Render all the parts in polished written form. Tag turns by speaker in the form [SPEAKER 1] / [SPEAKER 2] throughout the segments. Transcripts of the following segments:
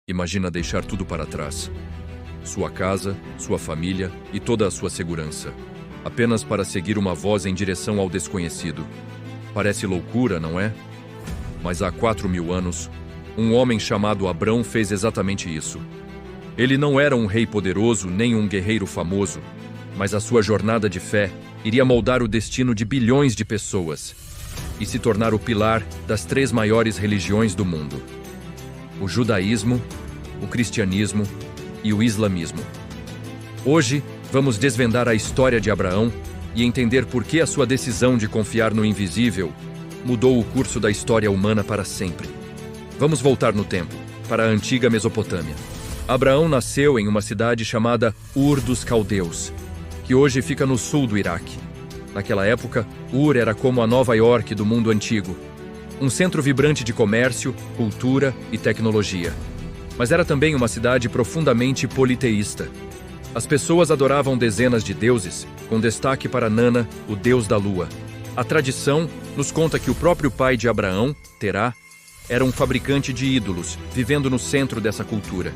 [SPEAKER 1] Imagina deixar tudo para trás. Sua casa, sua família e toda a sua segurança. Apenas para seguir uma voz em direção ao desconhecido. Parece loucura, não é? Mas há 4.000 anos, um homem chamado Abrão fez exatamente isso. Ele não era um rei poderoso nem um guerreiro famoso, mas a sua jornada de fé iria moldar o destino de bilhões de pessoas e se tornar o pilar das 3 maiores religiões do mundo: o judaísmo, o cristianismo e o islamismo. Hoje, vamos desvendar a história de Abraão e entender por que a sua decisão de confiar no invisível mudou o curso da história humana para sempre. Vamos voltar no tempo, para a antiga Mesopotâmia. Abraão nasceu em uma cidade chamada Ur dos Caldeus, que hoje fica no sul do Iraque. Naquela época, Ur era como a Nova York do mundo antigo, um centro vibrante de comércio, cultura e tecnologia. Mas era também uma cidade profundamente politeísta. As pessoas adoravam dezenas de deuses, com destaque para Nana, o deus da lua. A tradição nos conta que o próprio pai de Abraão, Terá, era um fabricante de ídolos, vivendo no centro dessa cultura.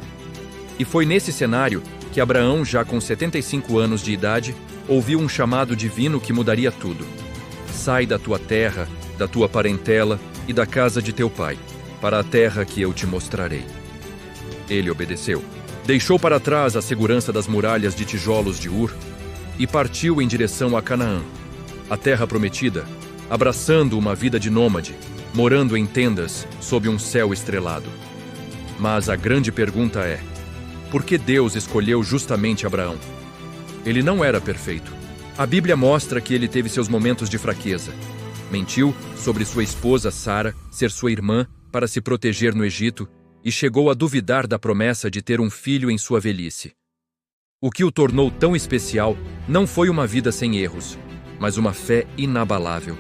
[SPEAKER 1] E foi nesse cenário que Abraão, já com 75 anos de idade, ouviu um chamado divino que mudaria tudo. Sai da tua terra, da tua parentela e da casa de teu pai, para a terra que eu te mostrarei. Ele obedeceu. Deixou para trás a segurança das muralhas de tijolos de Ur e partiu em direção a Canaã, a terra prometida, abraçando uma vida de nômade, morando em tendas sob um céu estrelado. Mas a grande pergunta é: por que Deus escolheu justamente Abraão? Ele não era perfeito. A Bíblia mostra que ele teve seus momentos de fraqueza. Mentiu sobre sua esposa Sara ser sua irmã para se proteger no Egito e chegou a duvidar da promessa de ter um filho em sua velhice. O que o tornou tão especial não foi uma vida sem erros, mas uma fé inabalável.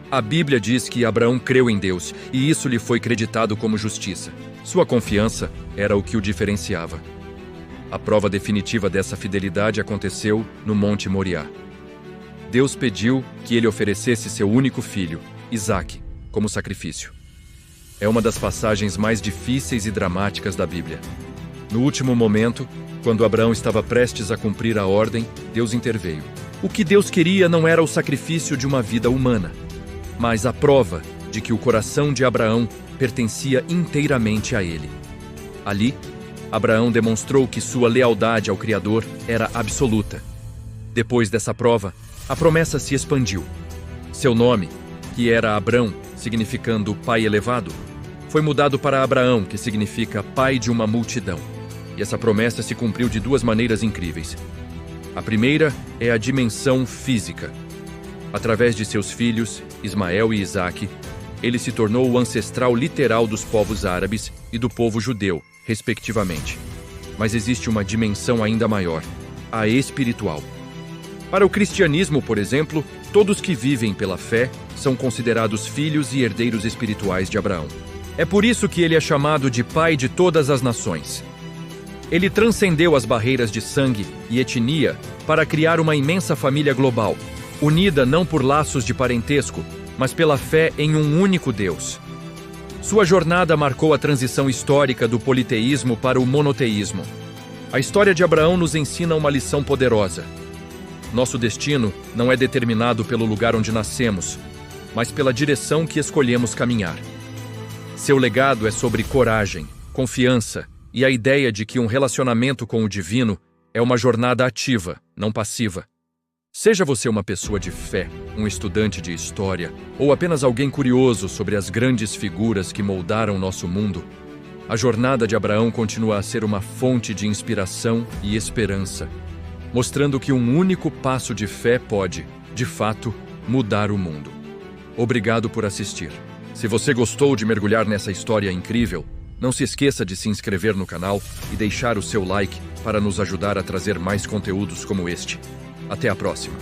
[SPEAKER 1] A Bíblia diz que Abraão creu em Deus e isso lhe foi creditado como justiça. Sua confiança era o que o diferenciava. A prova definitiva dessa fidelidade aconteceu no Monte Moriá. Deus pediu que ele oferecesse seu único filho, Isaque, como sacrifício. É uma das passagens mais difíceis e dramáticas da Bíblia. No último momento, quando Abraão estava prestes a cumprir a ordem, Deus interveio. O que Deus queria não era o sacrifício de uma vida humana, mas a prova de que o coração de Abraão pertencia inteiramente a ele. Ali, Abraão demonstrou que sua lealdade ao Criador era absoluta. Depois dessa prova, a promessa se expandiu. Seu nome, que era Abrão, significando pai elevado, foi mudado para Abraão, que significa pai de uma multidão. E essa promessa se cumpriu de 2 maneiras incríveis. A primeira é a dimensão física. Através de seus filhos, Ismael e Isaque, ele se tornou o ancestral literal dos povos árabes e do povo judeu, respectivamente. Mas existe uma dimensão ainda maior, a espiritual. Para o cristianismo, por exemplo, todos que vivem pela fé são considerados filhos e herdeiros espirituais de Abraão. É por isso que ele é chamado de pai de todas as nações. Ele transcendeu as barreiras de sangue e etnia para criar uma imensa família global, unida não por laços de parentesco, mas pela fé em um único Deus. Sua jornada marcou a transição histórica do politeísmo para o monoteísmo. A história de Abraão nos ensina uma lição poderosa. Nosso destino não é determinado pelo lugar onde nascemos, mas pela direção que escolhemos caminhar. Seu legado é sobre coragem, confiança e a ideia de que um relacionamento com o divino é uma jornada ativa, não passiva. Seja você uma pessoa de fé, um estudante de história ou apenas alguém curioso sobre as grandes figuras que moldaram nosso mundo, a jornada de Abraão continua a ser uma fonte de inspiração e esperança, mostrando que um único passo de fé pode, de fato, mudar o mundo. Obrigado por assistir. Se você gostou de mergulhar nessa história incrível, não se esqueça de se inscrever no canal e deixar o seu like para nos ajudar a trazer mais conteúdos como este. Até a próxima!